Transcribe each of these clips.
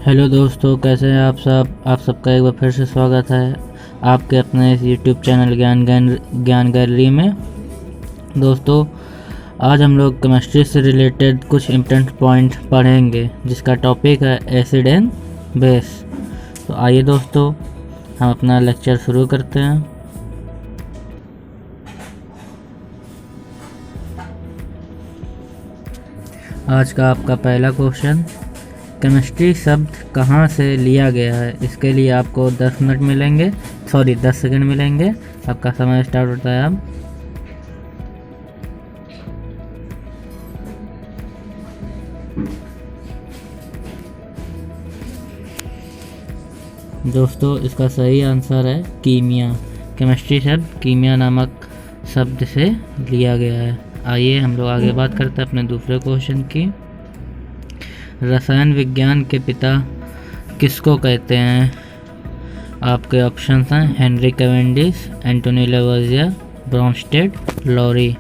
Hello दोस्तों, कैसे हैं आप सब। आप सबका एक बार फिर से स्वागत है आपके अपने इस यूट्यूब चैनल ज्ञान गैलरी में। दोस्तों, आज हम लोग केमिस्ट्री से रिलेटेड कुछ इम्पोर्टेंट पॉइंट पढ़ेंगे जिसका टॉपिक है एसिड एंड बेस। तो आइए दोस्तों, हम अपना लेक्चर शुरू करते हैं। आज का आपका पहला क्वेश्चन, केमिस्ट्री शब्द कहाँ से लिया गया है। इसके लिए आपको 10 मिनट मिलेंगे, 10 सेकंड मिलेंगे। आपका समय स्टार्ट होता है अब। दोस्तों, इसका सही आंसर है कीमिया। केमिस्ट्री शब्द कीमिया नामक शब्द से लिया गया है। आइए हम लोग आगे बात करते हैं अपने दूसरे क्वेश्चन की। रसायन विज्ञान के पिता किसको कहते हैं। आपके ऑप्शंस हैं Henry Cavendish, Antoine Lavoisier, Bronsted, Lowry.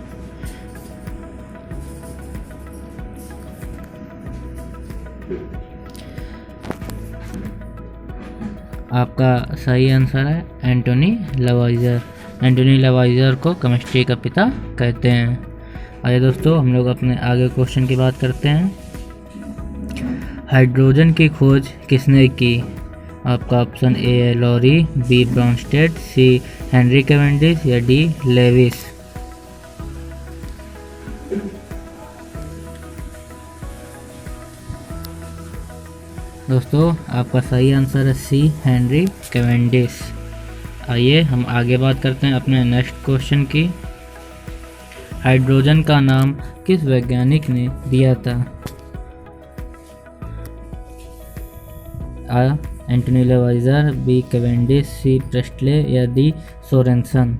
आपका सही आंसर है एंटोनी लेवोइज़ियर। एंटोनी लेवोइज़ियर को केमिस्ट्री का पिता कहते हैं। आइए दोस्तों, हम लोग अपने आगे क्वेश्चन की बात करते हैं। हाइड्रोजन की खोज किसने की। आपका ऑप्शन ए है लॉरी, बी ब्रॉन्स्टेड, सी हेनरी कैवेंडिश या डी लेविस। दोस्तों, आपका सही आंसर है सी हेनरी कैवेंडिश। आइए हम आगे बात करते हैं अपने नेक्स्ट क्वेश्चन की। हाइड्रोजन का नाम किस वैज्ञानिक ने दिया था। आ एंटोनी लेवोइज़ियर, बी कैवेंडिश, सी प्रेस्टले या डी सोरेनसन।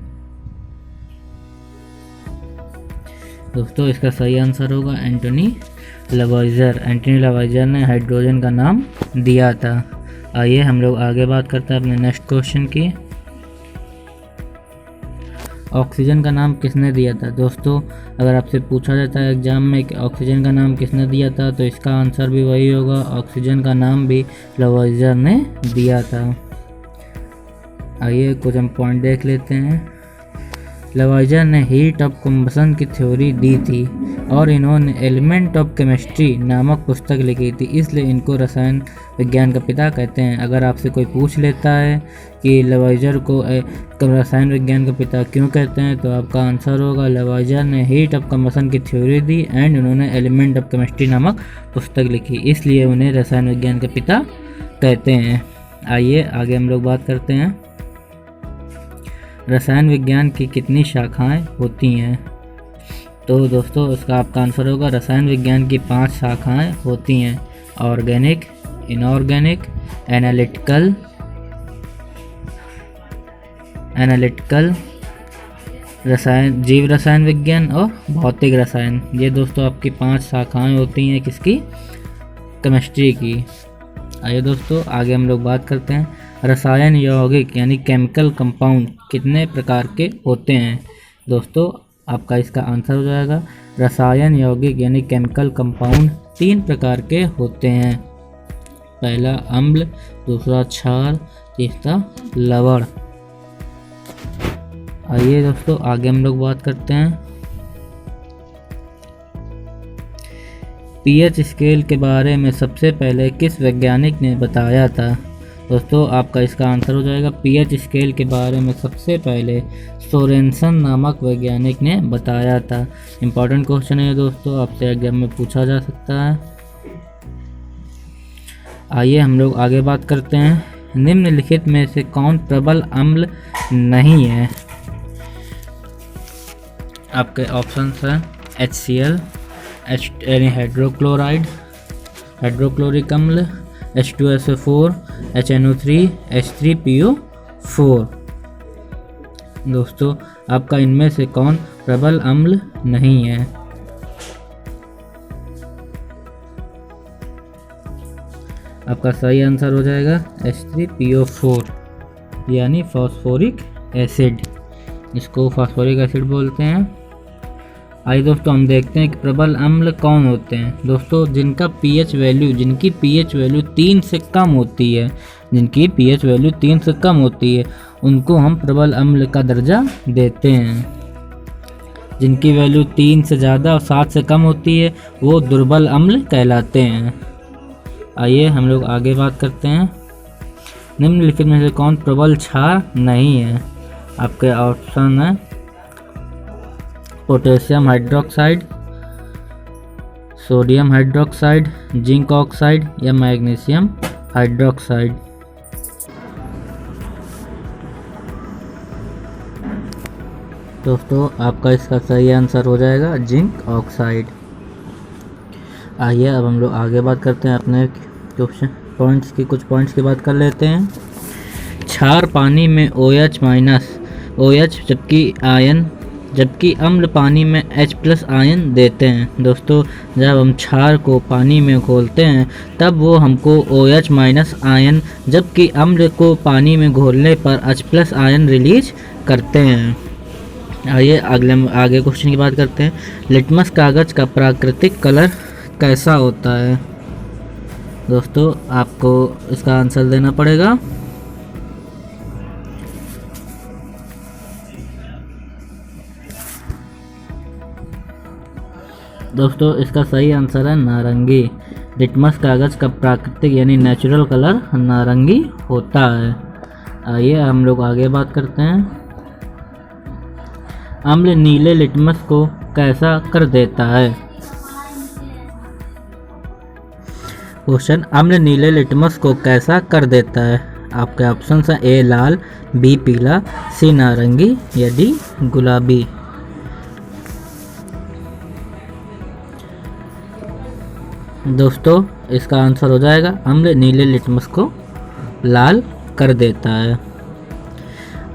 दोस्तों, इसका सही आंसर होगा एंटोनी लेवोइज़ियर। एंटोनी लेवोइज़ियर ने हाइड्रोजन का नाम दिया था। आइए हम लोग आगे बात करते हैं अपने नेक्स्ट क्वेश्चन की। ऑक्सीजन का नाम किसने दिया था। दोस्तों, अगर आपसे पूछा जाता है एग्जाम में कि ऑक्सीजन का नाम किसने दिया था, तो इसका आंसर भी वही होगा। ऑक्सीजन का नाम भी लेवोइज़ियर ने दिया था। आइए कुछ हम पॉइंट देख लेते हैं। लेवोइज़ियर ने हीट ऑफ कम्बसन की थ्योरी दी थी और इन्होंने एलिमेंट ऑफ केमिस्ट्री नामक पुस्तक लिखी थी, इसलिए इनको रसायन विज्ञान का पिता कहते हैं। अगर आपसे कोई पूछ लेता है कि लेवोइज़ियर को रसायन विज्ञान का पिता क्यों कहते हैं, तो आपका आंसर होगा लेवोइज़ियर ने हीट ऑफ कम्बसन की थ्योरी दी एंड उन्होंने एलिमेंट ऑफ केमिस्ट्री नामक पुस्तक लिखी, इसलिए उन्हें रसायन विज्ञान का पिता कहते हैं। आइए आगे हम लोग बात करते हैं। रसायन विज्ञान की कितनी शाखाएं होती हैं। तो दोस्तों, इसका आपका आंसर होगा रसायन विज्ञान की 5 शाखाएं होती हैं। ऑर्गेनिक, इनऑर्गेनिक, एनालिटिकल रसायन, जीव रसायन विज्ञान और भौतिक रसायन। ये दोस्तों आपकी 5 शाखाएं होती हैं किसकी, केमिस्ट्री की। आइए दोस्तों, आगे हम लोग बात करते हैं। रसायन यौगिक यानी केमिकल कंपाउंड कितने प्रकार के होते हैं। दोस्तों, आपका इसका आंसर हो जाएगा रसायन यौगिक यानी केमिकल कंपाउंड 3 प्रकार के होते हैं। पहला अम्ल, दूसरा क्षार, तीसरा लवण। आइए दोस्तों, आगे हम लोग बात करते हैं। पीएच स्केल के बारे में सबसे पहले किस वैज्ञानिक ने बताया था। दोस्तों, आपका इसका आंसर हो जाएगा पीएच स्केल के बारे में सबसे पहले सोरेनसन नामक वैज्ञानिक ने बताया था। इम्पॉर्टेंट क्वेश्चन है दोस्तों, आपसे एग्जाम में पूछा जा सकता है। आइए हम लोग आगे बात करते हैं। निम्नलिखित में से कौन प्रबल अम्ल नहीं है। आपके ऑप्शंस हैं HCl यानी हाइड्रोक्लोराइड, हाइड्रोक्लोरिक अम्ल, H2SO4, HNO3, H3PO4। दोस्तों, आपका इनमें से कौन प्रबल अम्ल नहीं है। आपका सही आंसर हो जाएगा H3PO4 यानी फॉस्फोरिक एसिड। इसको फॉस्फोरिक एसिड बोलते हैं। आइए दोस्तों हम देखते हैं कि प्रबल अम्ल कौन होते हैं। दोस्तों जिनकी पीएच वैल्यू 3 से कम होती है, उनको हम प्रबल अम्ल का दर्जा देते हैं। जिनकी वैल्यू 3 से ज़्यादा और 7 से कम होती है वो दुर्बल अम्ल कहलाते हैं। आइए हम लोग आगे बात करते हैं। निम्नलिखित में से कौन प्रबल क्षार नहीं है? आपके ऑप्शन है potassium hydroxide, sodium hydroxide, zinc oxide या मैग्नीशियम हाइड्रोक्साइड। दोस्तों आपका इसका सही आंसर हो जाएगा जिंक ऑक्साइड। आइए अब हम लोग आगे बात करते हैं अपने क्वेश्चन कुछ पॉइंट्स की बात कर लेते हैं। क्षार पानी में OH जबकि अम्ल पानी में H+ आयन देते हैं। दोस्तों जब हम क्षार को पानी में घोलते हैं तब वो हमको OH- आयन, जबकि अम्ल को पानी में घोलने पर H+ आयन रिलीज करते हैं। आइए आगे क्वेश्चन की बात करते हैं। लिटमस कागज़ का प्राकृतिक कलर कैसा होता है? दोस्तों आपको इसका आंसर देना पड़ेगा। दोस्तों इसका सही आंसर है नारंगी। लिटमस कागज़ का प्राकृतिक यानी नेचुरल कलर नारंगी होता है। आइए हम लोग आगे बात करते हैं। अम्ल नीले लिटमस को कैसा कर देता है? क्वेश्चन, अम्ल नीले लिटमस को कैसा कर देता है? आपके ऑप्शन हैं ए लाल, बी पीला, सी नारंगी या डी गुलाबी। दोस्तों इसका आंसर हो जाएगा अम्ल नीले लिटमस को लाल कर देता है।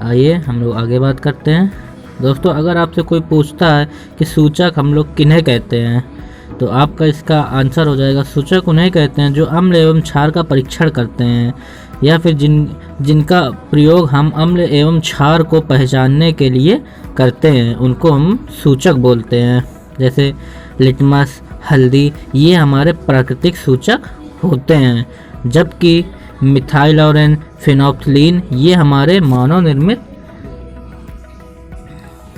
आइए हम लोग आगे बात करते हैं। दोस्तों अगर आपसे कोई पूछता है कि सूचक हम लोग किन्हें कहते हैं, तो आपका इसका आंसर हो जाएगा सूचक उन्हें कहते हैं जो अम्ल एवं क्षार का परीक्षण करते हैं, या फिर जिनका प्रयोग हम अम्ल एवं क्षार को पहचानने के लिए करते हैं, उनको हम सूचक बोलते हैं। जैसे लिटमस, हल्दी, ये हमारे प्राकृतिक सूचक होते हैं, जबकि मिथाइलऑरेन, फिनोल्फ्थालीन ये हमारे मानव निर्मित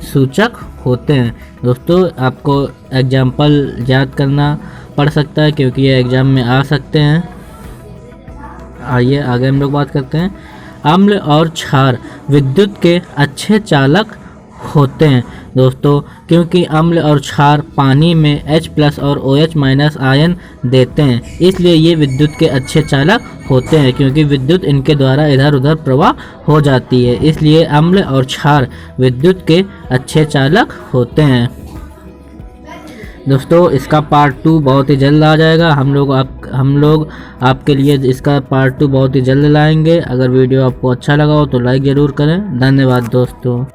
सूचक होते हैं। दोस्तों आपको एग्जाम्पल याद करना पड़ सकता है क्योंकि ये एग्ज़ाम में आ सकते हैं। आइए आगे हम लोग बात करते हैं। अम्ल और क्षार विद्युत के अच्छे चालक होते हैं। दोस्तों क्योंकि अम्ल और क्षार पानी में H+ और OH- आयन देते हैं, इसलिए ये विद्युत के अच्छे चालक होते हैं, क्योंकि विद्युत इनके द्वारा इधर उधर प्रवाह हो जाती है, इसलिए अम्ल और क्षार विद्युत के अच्छे चालक होते हैं। दोस्तों इसका पार्ट 2 बहुत ही जल्द आ जाएगा। हम लोग आपके लिए इसका पार्ट 2 बहुत ही जल्द लाएंगे। अगर वीडियो आपको अच्छा लगा हो तो लाइक ज़रूर करें। धन्यवाद दोस्तों।